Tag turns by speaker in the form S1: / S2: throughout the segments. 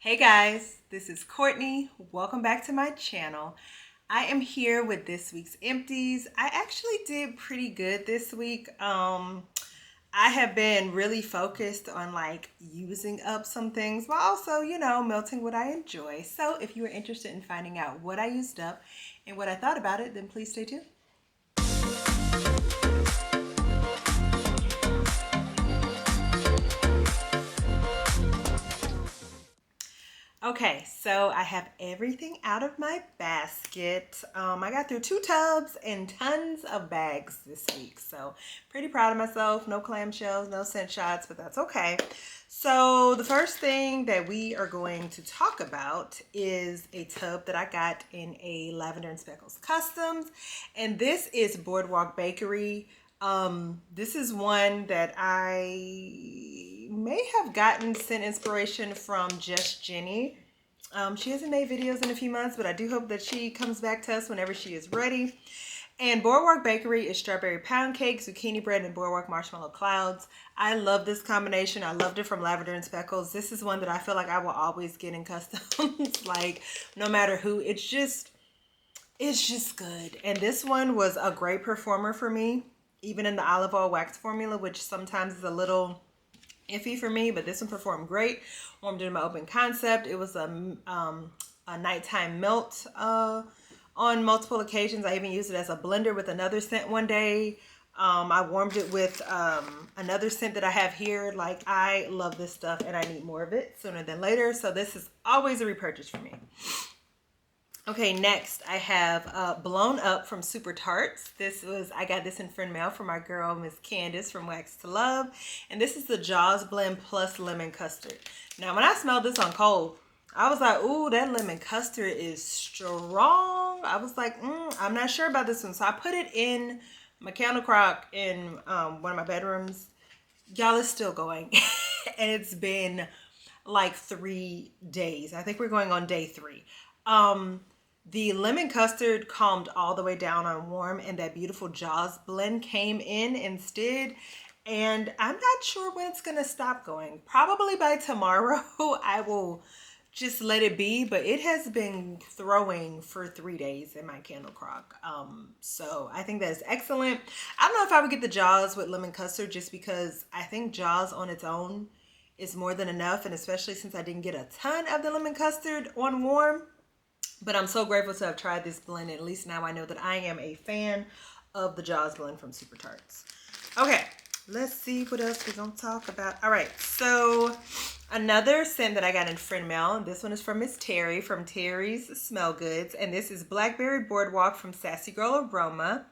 S1: Hey guys, this is Courtney. Welcome back to my channel. I am here with this week's empties. I actually did pretty good this week. I have been really focused on using up some things, but also, melting what I enjoy. So if you are interested in finding out what I used up and what I thought about it, then please stay tuned. Okay, so I have everything out of my basket. I got through 2 tubs and tons of bags this week. So pretty proud of myself. No clamshells, no scent shots, but that's okay. So the first thing that we are going to talk about is a tub that I got in a Lavender and Speckles Customs. And this is Boardwalk Bakery. This is one that I may have gotten scent inspiration from Just Jenny. She hasn't made videos in a few months, but I do hope that she comes back to us whenever she is ready. And Boardwalk Bakery is strawberry pound cake, zucchini bread, and boardwalk marshmallow clouds. I love this combination. I loved it from Lavender and Speckles. This is one that I feel like I will always get in customs, like no matter who. It's just good. And this one was a great performer for me, even in the olive oil wax formula, which sometimes is a little iffy for me, but this one performed great. Warmed it in my open concept. It was a nighttime melt on multiple occasions. I even used it as a blender with another scent one day. I warmed it with another scent that I have here. Like, I love this stuff and I need more of it sooner than later. So this is always a repurchase for me. Okay, next I have Blown Up from Super Tarts. I got this in friend mail from my girl, Miss Candace from Wax to Love. And this is the Jaws Blend Plus Lemon Custard. Now, when I smelled this on cold, I was like, ooh, that lemon custard is strong. I was like, I'm not sure about this one. So I put it in my candle crock in one of my bedrooms. Y'all, it's still going. And it's been like 3 days. I think we're going on day 3. The lemon custard calmed all the way down on warm, and that beautiful Jaws blend came in instead. And I'm not sure when it's going to stop going. Probably by tomorrow, I will just let it be. But it has been throwing for 3 days in my candle crock. So I think that is excellent. I don't know if I would get the Jaws with lemon custard, just because I think Jaws on its own is more than enough. And especially since I didn't get a ton of the lemon custard on warm. But I'm so grateful to have tried this blend. At least now I know that I am a fan of the Jaws blend from Super Tarts. Okay, let's see what else we're going to talk about. All right, so another scent that I got in friend mail. This one is from Miss Terry from Terry's Smell Goods. And this is Blackberry Boardwalk from Sassy Girl Aroma.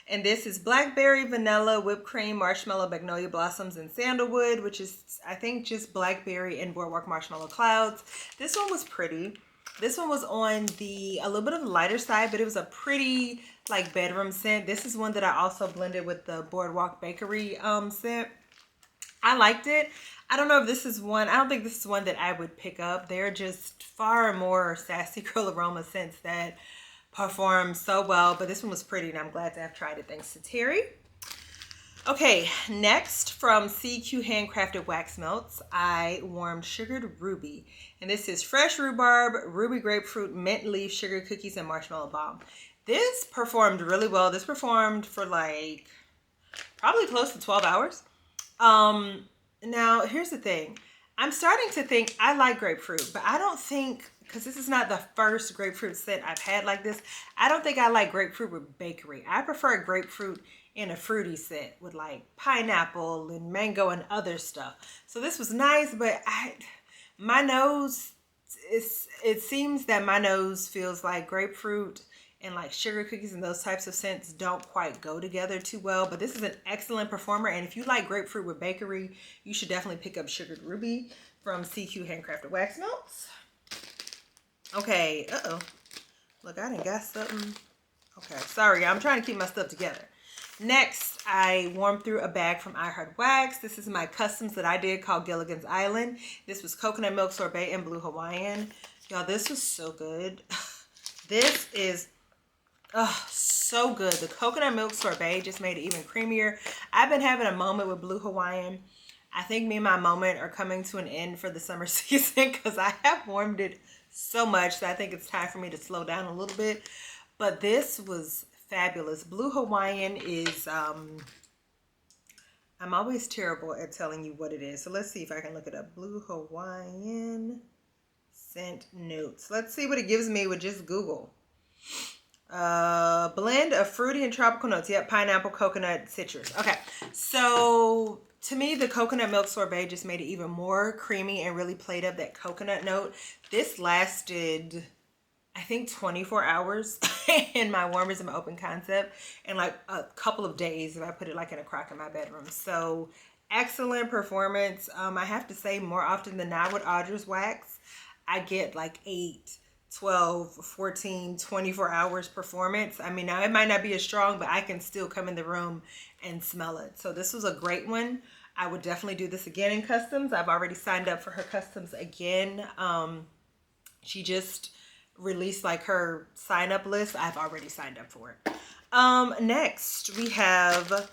S1: And this is blackberry, vanilla, whipped cream, marshmallow, magnolia blossoms, and sandalwood, which is, I think, just blackberry and boardwalk marshmallow clouds. This one was pretty. This one was on a little bit of the lighter side, but it was a pretty bedroom scent. This is one that I also blended with the Boardwalk Bakery scent. I liked it. I don't know if this is one, I don't think this is one that I would pick up. They're just far more Sassy Girl Aroma scents that perform so well, but this one was pretty and I'm glad to have tried it thanks to Terry. Okay, next from CQ Handcrafted Wax Melts, I warmed Sugared Ruby. And this is fresh rhubarb, ruby grapefruit, mint leaf, sugar cookies, and marshmallow bomb. This performed really well. This performed for probably close to 12 hours. Now, here's the thing. I'm starting to think I like grapefruit, but I don't think, because this is not the first grapefruit scent I've had like this, I don't think I like grapefruit with bakery. I prefer grapefruit in a fruity scent with pineapple and mango and other stuff. So this was nice, but my nose, it seems that my nose feels like grapefruit and sugar cookies and those types of scents don't quite go together too well. But this is an excellent performer. And if you like grapefruit with bakery, you should definitely pick up Sugared Ruby from CQ Handcrafted Wax Melts. Okay, look, I done got something. Okay, sorry, I'm trying to keep my stuff together. Next, I warmed through a bag from I Heart Wax. This is my customs that I did called Gilligan's Island. This was coconut milk sorbet and blue Hawaiian. Y'all, this was so good. This is so good. The coconut milk sorbet just made it even creamier. I've been having a moment with blue Hawaiian. I think me and my moment are coming to an end for the summer season because I have warmed it so much that I think it's time for me to slow down a little bit. But this was fabulous. Blue Hawaiian is, I'm always terrible at telling you what it is. So let's see if I can look it up. Blue Hawaiian scent notes. Let's see what it gives me with just Google. Blend of fruity and tropical notes. Yep, pineapple, coconut, citrus. Okay, so to me, the coconut milk sorbet just made it even more creamy and really played up that coconut note. This lasted, I think, 24 hours in my warmers in my open concept, and like a couple of days if I put it like in a crock in my bedroom. So excellent performance. I have to say, more often than not with Audra's wax, I get like 8, 12, 14, 24 hours performance. I mean, now it might not be as strong, but I can still come in the room and smell it. So this was a great one. I would definitely do this again in customs. I've already signed up for her customs again. She just released like her sign up list. I've already signed up for it. Next we have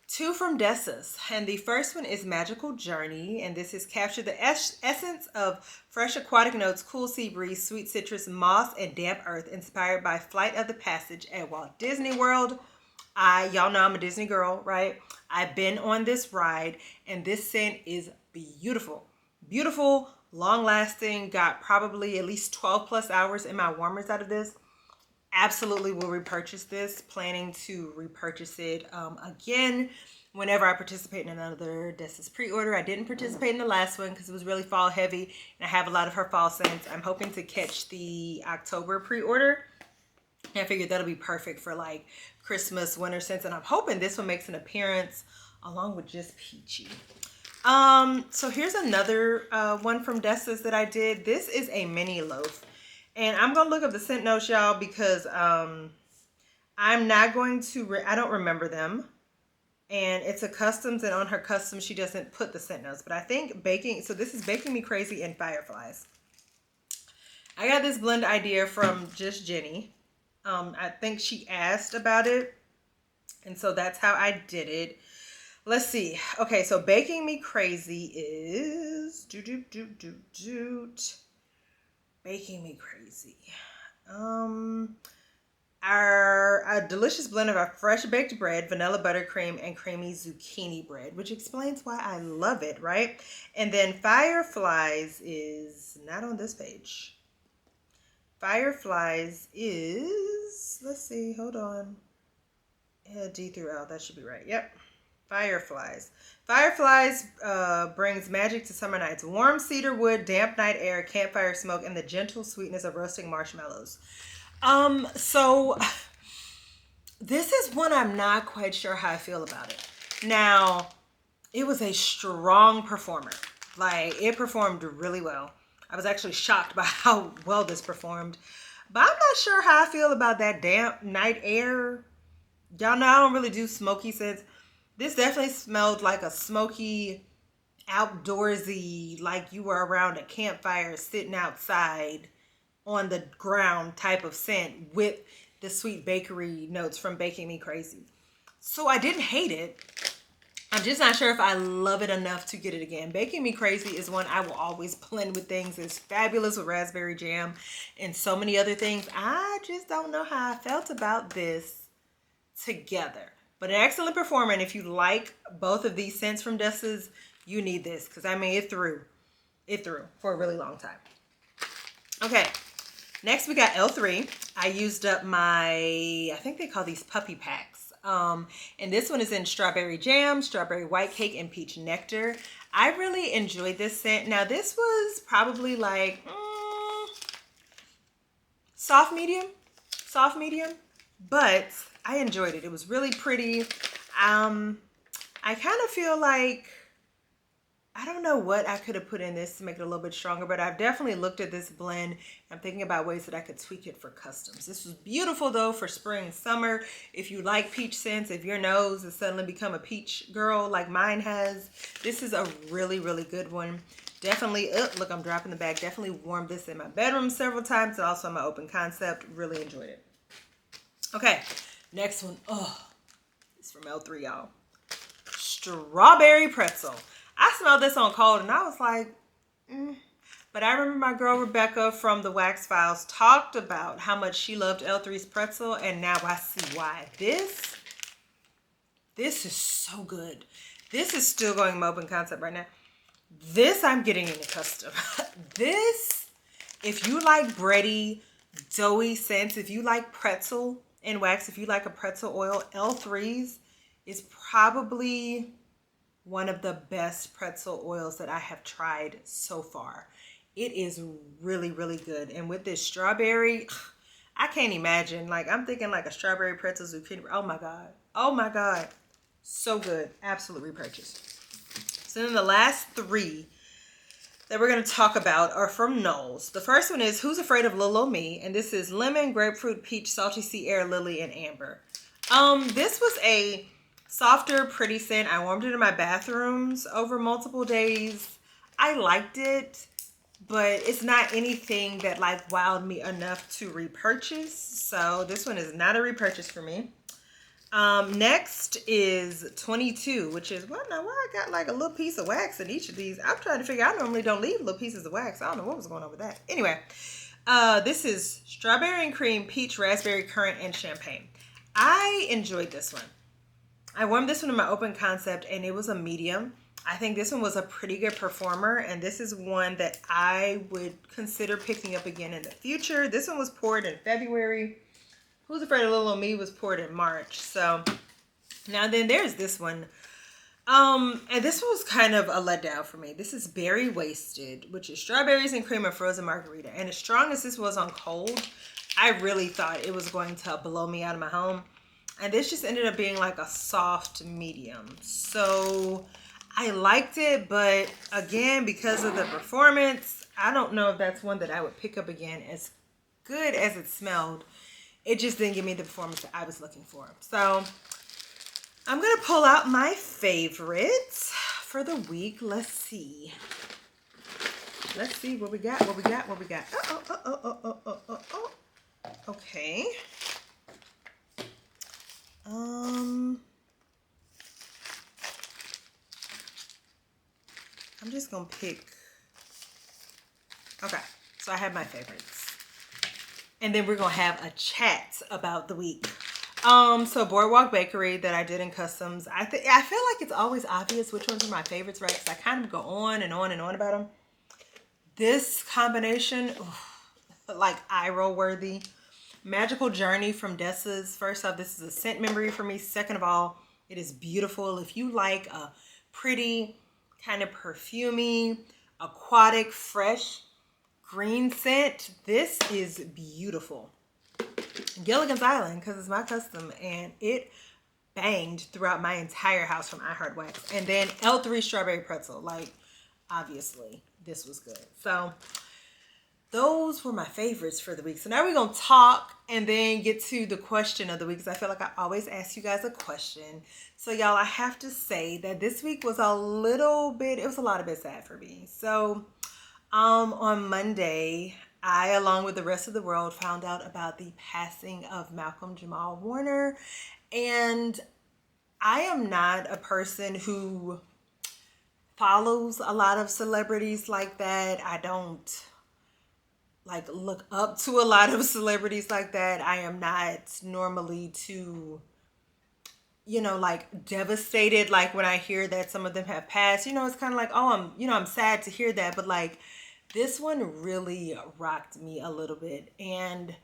S1: 2 from Dessa's, and the first one is Magical Journey, and this is capture the essence of fresh aquatic notes, cool sea breeze, sweet citrus, moss, and damp earth, inspired by Flight of the Passage at Walt Disney World. Y'all know I'm a Disney girl, right? I've been on this ride, and this scent is beautiful. Beautiful, long lasting, got probably at least 12 plus hours in my warmers out of this. Absolutely will repurchase this, planning to repurchase it again whenever I participate in another Dessa's pre-order. I didn't participate in the last one because it was really fall heavy, and I have a lot of her fall scents. I'm hoping to catch the October pre-order. I figured that'll be perfect for like Christmas, winter scents, and I'm hoping this one makes an appearance along with just Peachy. So here's another one from Dessa's that I did. This is a mini loaf. And I'm going to look up the scent notes, y'all, because I'm not going to, I don't remember them. And it's a customs, and on her customs, she doesn't put the scent notes. But I think baking, so this is Baking Me Crazy and Fireflies. I got this blend idea from Just Jenny. I think she asked about it. And so that's how I did it. Let's see. Okay, so Baking Me Crazy is... Baking Me Crazy. A delicious blend of our fresh baked bread, vanilla buttercream, and creamy zucchini bread, which explains why I love it, right? And then Fireflies is not on this page. Fireflies is, let's see, hold on. D through L, that should be right. Yep. Fireflies. Fireflies brings magic to summer nights. Warm cedar wood, damp night air, campfire smoke, and the gentle sweetness of roasting marshmallows. So this is one I'm not quite sure how I feel about it. Now, it was a strong performer. Like, it performed really well. I was actually shocked by how well this performed. But I'm not sure how I feel about that damp night air. Y'all know I don't really do smoky scents. This definitely smelled like a smoky, outdoorsy, like you were around a campfire sitting outside on the ground type of scent with the sweet bakery notes from Baking Me Crazy. So I didn't hate it. I'm just not sure if I love it enough to get it again. Baking Me Crazy is one I will always blend with things. It's fabulous with raspberry jam and so many other things. I just don't know how I felt about this together. But an excellent performer, and if you like both of these scents from Dessa's, you need this. Because, I mean, it threw for a really long time. Okay, next we got L3. I used up my, I think they call these puppy packs. And this one is in strawberry jam, strawberry white cake, and peach nectar. I really enjoyed this scent. Now, this was probably like soft medium, but I enjoyed it. It was really pretty. I kind of feel like, I don't know what I could have put in this to make it a little bit stronger, but I've definitely looked at this blend. I'm thinking about ways that I could tweak it for customs. This was beautiful though for spring and summer. If you like peach scents, if your nose has suddenly become a peach girl like mine has, this is a really, really good one. Definitely, look, I'm dropping the bag. Definitely warmed this in my bedroom several times, and also in my open concept. Really enjoyed it. Okay. Next one, it's from L3, y'all. Strawberry pretzel. I smelled this on cold and I was like, But I remember my girl Rebecca from the Wax Files talked about how much she loved L3's pretzel, and now I see why. This is so good. This is still going open concept right now. This I'm getting into custom. This, if you like bready, doughy scents, if you like pretzel and wax, if you like a pretzel oil, L3's is probably one of the best pretzel oils that I have tried so far. It is really, really good. And with this strawberry, I can't imagine. Like, I'm thinking like a strawberry pretzel zucchini. Oh my God. Oh my God. So good. Absolute repurchase. So then the last three that we're going to talk about are from Knowles. The first one is Who's Afraid of Little Ol' Me? And this is lemon, grapefruit, peach, salty sea air, lily, and amber. This was a softer, pretty scent. I warmed it in my bathrooms over multiple days. I liked it, but it's not anything that like wowed me enough to repurchase. So this one is not a repurchase for me. Next is 22, which is, what now? Why I got like a little piece of wax in each of these? I'm trying to figure, I normally don't leave little pieces of wax. I don't know what was going on with that. Anyway, this is strawberry and cream, peach, raspberry, currant, and champagne. I enjoyed this one. I warmed this one in my open concept and it was a medium. I think this one was a pretty good performer, and this is one that I would consider picking up again in the future. This one was poured in February. Who's Afraid of Little Ol' Me was poured in March. So now then there's this one. And this one was kind of a letdown for me. This is Berry Wasted, which is strawberries and cream and frozen margarita. And as strong as this was on cold, I really thought it was going to blow me out of my home. And this just ended up being like a soft medium. So I liked it, but again, because of the performance, I don't know if that's one that I would pick up again. As good as it smelled, it just didn't give me the performance that I was looking for. So I'm going to pull out my favorites for the week. Let's see. Let's see what we got, what we got, what we got. Okay. I'm just going to pick. Okay. So I have my favorites. And then we're going to have a chat about the week. So Boardwalk Bakery that I did in customs. I feel like it's always obvious which ones are my favorites, right? Because I kind of go on and on and on about them. This combination, like eye roll worthy. Magical Journey from Dessa's. First off, this is a scent memory for me. Second of all, it is beautiful. If you like a pretty, kind of perfumey, aquatic, fresh green scent, this is beautiful. Gilligan's Island, because it's my custom, and it banged throughout my entire house from I Heart Wax. And then L3 Strawberry Pretzel. Like, obviously, this was good. So those were my favorites for the week. So now we're going to talk and then get to the question of the week, because I feel like I always ask you guys a question. So y'all, I have to say that this week was a lot of bit sad for me. So on Monday, I, along with the rest of the world, found out about the passing of Malcolm Jamal Warner. And I am not a person who follows a lot of celebrities like that. I don't like look up to a lot of celebrities like that. I am not normally too, like devastated. Like when I hear that some of them have passed, it's kind of like, oh, I'm sad to hear that. But like this one really rocked me a little bit. And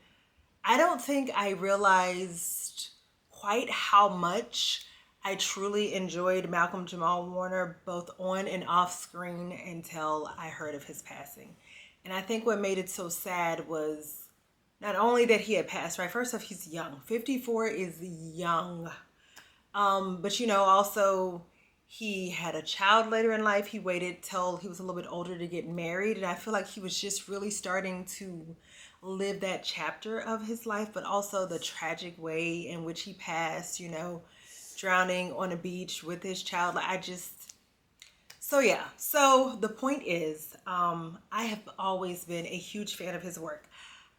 S1: I don't think I realized quite how much I truly enjoyed Malcolm Jamal Warner, both on and off screen, until I heard of his passing. And I think what made it so sad was not only that he had passed, right? First off, he's young. 54 is young. But also he had a child later in life. He waited till he was a little bit older to get married. And I feel like he was just really starting to live that chapter of his life, but also the tragic way in which he passed, drowning on a beach with his child. So the point is, I have always been a huge fan of his work.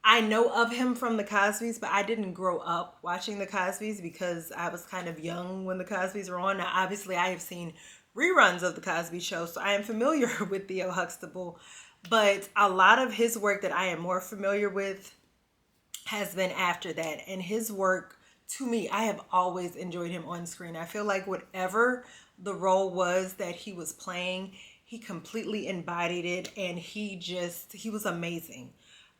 S1: I know of him from the Cosbys, but I didn't grow up watching the Cosbys because I was kind of young when the Cosbys were on. Now, obviously, I have seen reruns of The Cosby Show, so I am familiar with Theo Huxtable. But a lot of his work that I am more familiar with has been after that. And his work, to me, I have always enjoyed him on screen. I feel like whatever the role was that he was playing, he completely embodied it, and he was amazing.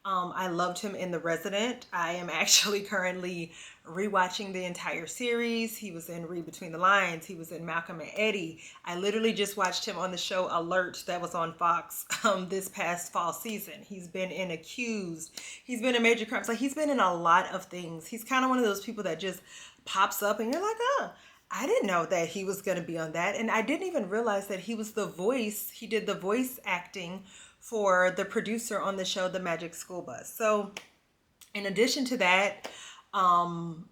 S1: I loved him in The Resident. I am actually currently rewatching the entire series. He was in Read Between the Lines. He was in Malcolm and Eddie. I literally just watched him on the show Alert that was on Fox this past fall season. He's been in Accused. He's been in Major Crimes. Like, he's been in a lot of things. He's kind of one of those people that just pops up and you're like, oh, I didn't know that he was going to be on that. And I didn't even realize that he was the voice. He did the voice acting for the producer on the show, The Magic School Bus. So in addition to that,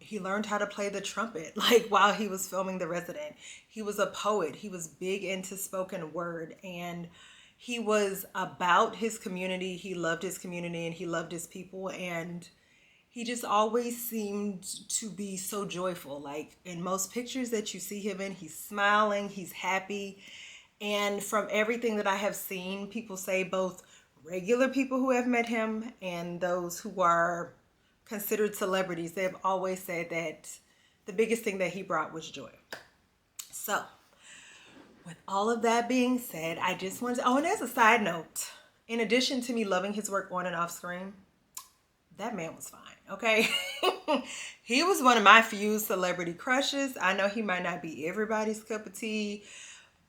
S1: he learned how to play the trumpet, like while he was filming The Resident. He was a poet. He was big into spoken word, and he was about his community. He loved his community and he loved his people, and he just always seemed to be so joyful. Like in most pictures that you see him in, he's smiling, he's happy. And from everything that I have seen, people say, both regular people who have met him and those who are considered celebrities, they have always said that the biggest thing that he brought was joy. So with all of that being said, I just wanted to, oh, and as a side note, in addition to me loving his work on and off screen, that man was fine, okay? He was one of my few celebrity crushes. I know he might not be everybody's cup of tea,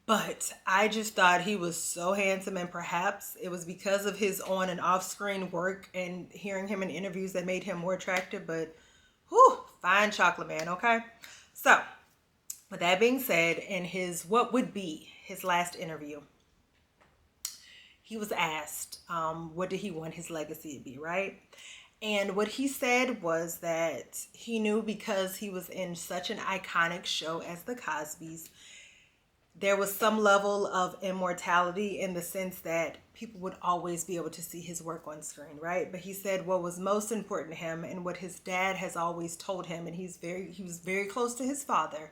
S1: but I just thought he was so handsome, and perhaps it was because of his on and off screen work and hearing him in interviews that made him more attractive, but whew, fine chocolate man, okay? So with that being said, in his, what would be his last interview, he was asked, what did he want his legacy to be, right? And what he said was that he knew because he was in such an iconic show as The Cosbys, there was some level of immortality in the sense that people would always be able to see his work on screen, right? But he said what was most important to him, and what his dad has always told him, and he was very close to his father,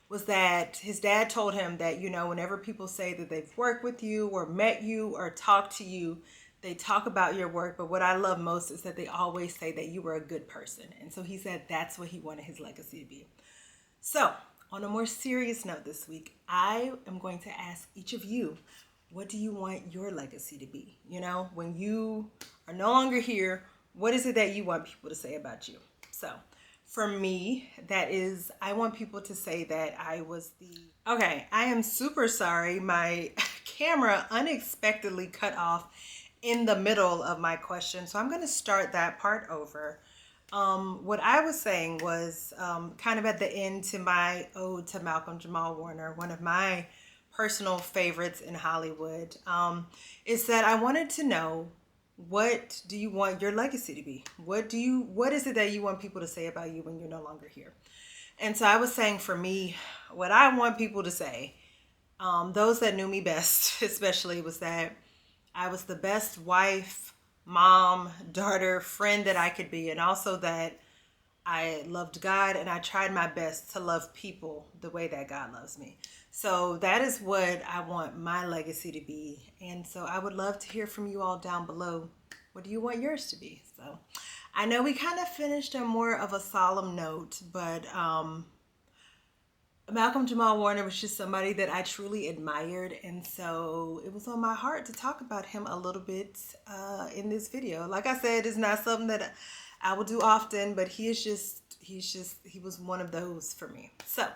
S1: was that his dad told him that, you know, whenever people say that they've worked with you or met you or talked to you, they talk about your work, but what I love most is that they always say that you were a good person. And so he said that's what he wanted his legacy to be. So on a more serious note this week, I am going to ask each of you, what do you want your legacy to be? You know, when you are no longer here, what is it that you want people to say about you? So for me, that is, I want people to say that I was okay, I am super sorry. My camera unexpectedly cut off in the middle of my question, so I'm going to start that part over. What I was saying was kind of at the end to my ode to Malcolm Jamal Warner, one of my personal favorites in Hollywood, is that I wanted to know, what do you want your legacy to be? What is it that you want people to say about you when you're no longer here? And so I was saying, for me, what I want people to say, those that knew me best especially, was that I was the best wife, mom, daughter, friend that I could be, and also that I loved God and I tried my best to love people the way that God loves me. So that is what I want my legacy to be. And so I would love to hear from you all down below. What do you want yours to be? So I know we kind of finished on more of a solemn note, but Malcolm Jamal Warner was just somebody that I truly admired, and so it was on my heart to talk about him a little bit in this video. Like I said, it's not something that I will do often, but he was one of those for me. So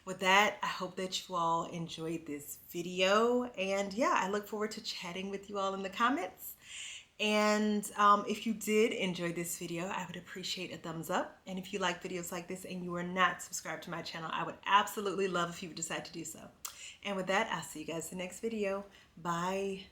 S1: with that, I hope that you all enjoyed this video, and yeah, I look forward to chatting with you all in the comments. And if you did enjoy this video, I would appreciate a thumbs up. And if you like videos like this and you are not subscribed to my channel, I would absolutely love if you would decide to do so. And with that, I'll see you guys in the next video. Bye.